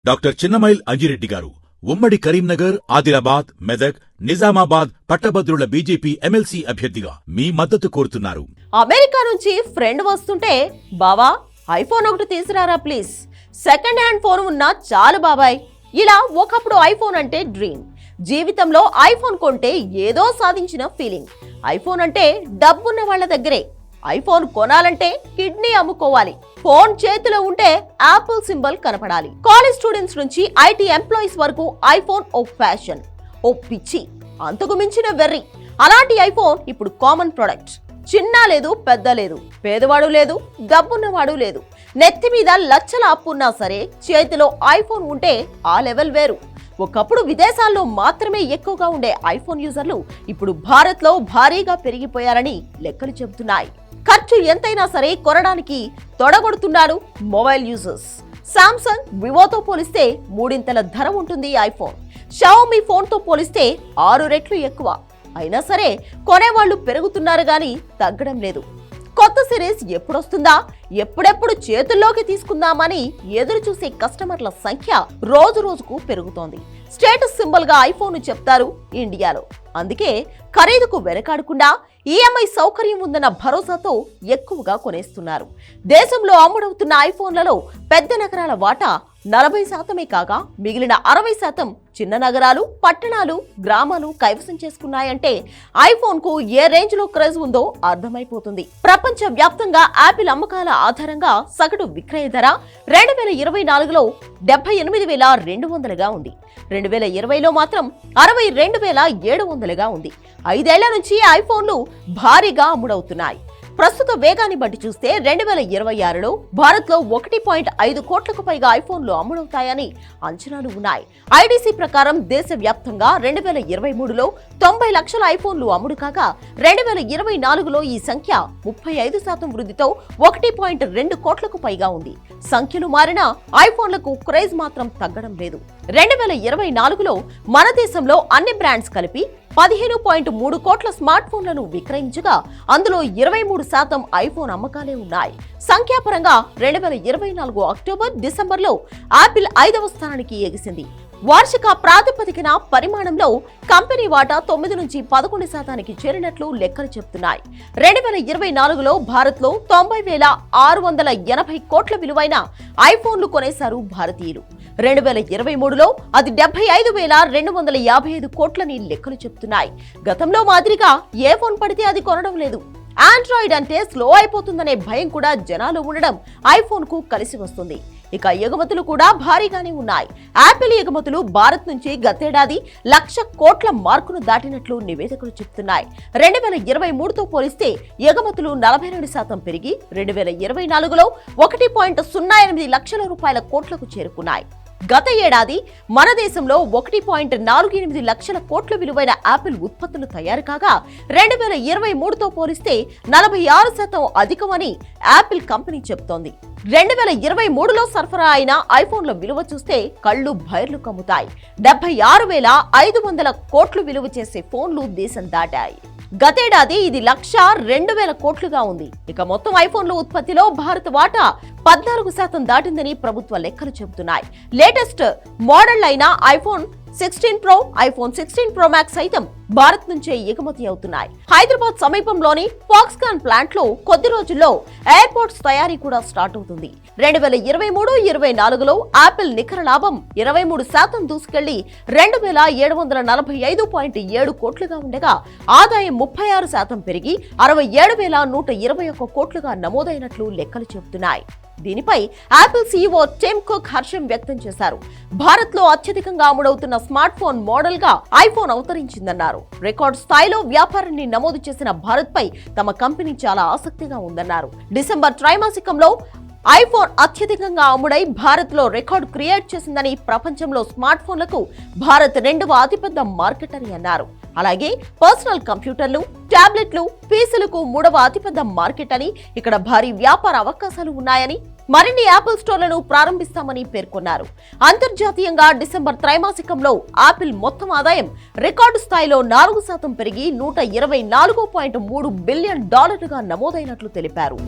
Doctor Chinnamail Anji Reddy గారు ఉమ్మడి కరీంనగర్, ఆదిలాబాద్, మెదక్, నిజామాబాద్ పట్టభద్రుల బీజేపీ ఎమ్మెల్సీ అభ్యర్థిగా మీ మద్దతు కోరుతున్నారు. అమెరికా నుంచి ఫ్రెండ్ వస్తుంటే, బావా ఐఫోన్ ఒకటి తీసుకురారా ప్లీజ్, సెకండ్ హ్యాండ్ ఫోన్ ఉన్నా చాలు బాబాయ్. ఇలా ఒకప్పుడు ఐఫోన్ అంటే డ్రీమ్. జీవితంలో ఐఫోన్ కొంటే ఏదో సాధించిన ఫీలింగ్. ఐఫోన్ అంటే డబ్బున్న వాళ్ళ దగ్గరే. ఐఫోన్ కొనాలంటే కిడ్నీ అమ్ముకోవాలి. ఫోన్ చేతిలో ఉంటే యాపిల్ సింబల్ కనపడాలి. కాలేజ్ స్టూడెంట్స్ నుంచి ఐటీ ఎంప్లాయీస్ వరకు ఐఫోన్ ఓ ఫ్యాషన్, ఓ పిచ్చి, అంతకు మించిన వెర్రి. అలాంటి ఐఫోన్ ఇప్పుడు కామన్ ప్రొడక్ట్. చిన్న లేదు, పెద్ద లేదు, పేదవాడు లేదు, డబ్బున్నవాడు లేదు. నెత్తి మీద లక్షల అప్పున్నా సరే చేతిలో ఐఫోన్ ఉంటే ఆ లెవెల్ వేరు. ఒకప్పుడు విదేశాల్లో మాత్రమే ఎక్కువగా ఉండే ఐఫోన్ యూజర్లు ఇప్పుడు భారత్లో భారీగా పెరిగిపోయారని లెక్కలు చెబుతున్నాయి. ఖర్చు ఎంతైనా సరే కొనడానికి తొడగొడుతున్నారు మొబైల్ యూజర్స్. సామ్సంగ్, వివోతో పోలిస్తే 3 ధర ఉంటుంది ఐఫోన్. షావోమీ ఫోన్తో పోలిస్తే 6 రెట్లు ఎక్కువ. అయినా సరే కొనేవాళ్లు పెరుగుతున్నారు గానీ తగ్గడం లేదు. కొత్త సిరీస్ ఎప్పుడొస్తుందా, ఎప్పుడెప్పుడు చేతుల్లోకి తీసుకుందామని ఎదురు చూసే కస్టమర్ల సంఖ్య రోజు రోజుకు పెరుగుతోంది. స్టేటస్ సింబల్ గా ఐఫోన్ చెప్తారు ఇండియాలో. అందుకే ఖరీదుకు వెనకాడకుండా ఈఎంఐ సౌకర్యం ఉందన్న భరోసాతో ఎక్కువగా కొనేస్తున్నారు. దేశంలో అమ్ముడవుతున్న ఐఫోన్లలో పెద్ద నగరాల వాటా 40% కాగా మిగిలిన 60% చిన్న నగరాలు, పట్టణాలు, గ్రామాలు కైవసం చేసుకున్నాయంటే ఐఫోన్ కు ఏ రేంజ్ లో క్రేజ్ ఉందో అర్థమైపోతుంది. ప్రపంచ వ్యాప్తంగా యాపిల్ అమ్మకాల ఆధారంగా సగటు విక్రయ ధర 2024లో 78,200గా ఉంది. 2020లో మాత్రం 62,700గా ఉంది. 5 ఏళ్ల నుంచి ఐఫోన్లు భారీగా అమ్ముడవుతున్నాయి. ప్రస్తుత వేగాన్ని బట్టి చూస్తే 2026లో భారత్లో 1.5 కోట్లకు పైగా ఐఫోన్లు అమ్ముడవుతాయని అంచనాలు ఉన్నాయి. ఐడీసీ ప్రకారం దేశవ్యాప్తంగా 2023లో 90 లక్షల ఐఫోన్లు అమ్ముడు కాగా 2024లో ఈ సంఖ్య 35% వృద్ధితో 1.2 కోట్లకు పైగా ఉంది. సంఖ్యలు మారినా ఐఫోన్లకు క్రేజ్ మాత్రం తగ్గడం లేదు. 2024లో మన దేశంలో అన్ని బ్రాండ్స్ కలిపి 15.3 కోట్ల స్మార్ట్ ఫోన్లను విక్రయించగా అందులో 23% ఐఫోన్ అమ్మకాలే ఉన్నాయి. సంఖ్యాపరంగా 2024 అక్టోబర్, డిసెంబర్లో యాపిల్ 5వ స్థానానికి ఎగిసింది. వార్షిక ప్రాతిపదికన పరిమాణంలో కంపెనీ వాటా 9 నుంచి 11% చేరినట్లు లెక్కలు చెబుతున్నాయి. 2024లో భారత్లో 90,680 కోట్ల విలువైన ఐఫోన్లు కొనేశారు భారతీయులు. 2023లో అది 75,255 కోట్లని లెక్కలు చెబుతున్నాయి. గతంలో మాదిరిగా ఏ ఫోన్ పడితే అది కొనడం లేదు. ఆండ్రాయిడ్ అంటే స్లో అయిపోతుందనే భయం కూడా జనాలు ఉండడం ఐఫోన్ కు కలిసి వస్తుంది. ఇక ఎగుమతులు కూడా భారీగానే ఉన్నాయి. యాపిల్ ఎగుమతులు భారత్ నుంచి గతేడాది 1,00,000 కోట్ల మార్కును దాటినట్లు నివేదికలు చెబుతున్నాయి. 2023తో పోలిస్తే ఎగుమతులు 42% పెరిగి 2024లో 1.08 లక్షల రూపాయల కోట్లకు చేరుకున్నాయి. గత ఏడాది మన దేశంలో 1.48 లక్షల కోట్ల విలువైన యాపిల్ ఉత్పత్తులు తయారు కాగా 2023తో పోలిస్తే 46% అధికమని యాపిల్ కంపెనీ చెబుతోంది. 2023లో సరఫరా అయిన ఐఫోన్ల విలువ చూస్తే కళ్ళు బైర్లు కమ్ముతాయి. 76,500 కోట్లు విలువ చేసే ఫోన్లు దేశం దాటాయి. గతేడాది ఇది 1,02,000 కోట్లుగా ఉంది. ఇక మొత్తం ఐఫోన్ల ఉత్పత్తిలో భారత్ వాటా 14% దాటిందని ప్రభుత్వ లెక్కలు చెబుతున్నాయి. లేటెస్ట్ మోడల్ అయిన iPhone 16 pro, iPhone 16 pro max సైతం భారత్ నుంచే ఎగుమతి అవుతున్నాయి. హైదరాబాద్ సమీపంలోని ఫాక్స్కాన్ ప్లాంట్ లో కొద్ది రోజుల్లో ఎయిర్పోర్ట్స్ తయారీ కూడా స్టార్ట్ అవుతుంది. 2023-24లో యాపిల్ నికర లాభం 23% దూసుకెళ్లి 2,745.7 కోట్లుగా ఉండగా ఆదాయం 36% పెరిగి 67,121 కోట్లుగా నమోదైనట్లు లెక్కలు చెబుతున్నాయి. దీనిపై యాపిల్ సీఈఓ టిమ్ కుక్ హర్షం వ్యక్తం చేశారు. భారత్లో అత్యధికంగా అమ్ముడవుతున్న స్మార్ట్ ఫోన్ మోడల్ గా ఐఫోన్ అవతరించిందన్నారు. రికార్డ్ స్థాయిలో వ్యాపారాన్ని నమోదు చేసిన భారత్ పై తమ కంపెనీ చాలా ఆసక్తిగా ఉందన్నారు. డిసెంబర్ త్రైమాసికంలో ఐఫోన్ అత్యధికంగా అమ్ముడై భారత్ లో రికార్డు క్రియేట్ చేసిందని, ప్రపంచంలో స్మార్ట్ ఫోన్లకు భారత్ 2వ అతిపెద్ద మార్కెట్ అని అన్నారు. అలాగే పర్సనల్ కంప్యూటర్లు, టాబ్లెట్లు, పీసీలకు 3వ అతిపెద్ద మార్కెట్ అని, ఇక్కడ భారీ వ్యాపార అవకాశాలు ఉన్నాయని, మరిన్ని యాపిల్ స్టోర్లను ప్రారంభిస్తామని పేర్కొన్నారు. అంతర్జాతీయంగా డిసెంబర్ త్రైమాసికంలో యాపిల్ మొత్తం ఆదాయం రికార్డు స్థాయిలో 4% పెరిగి $124.3 బిలియన్ నమోదైనట్లు తెలిపారు.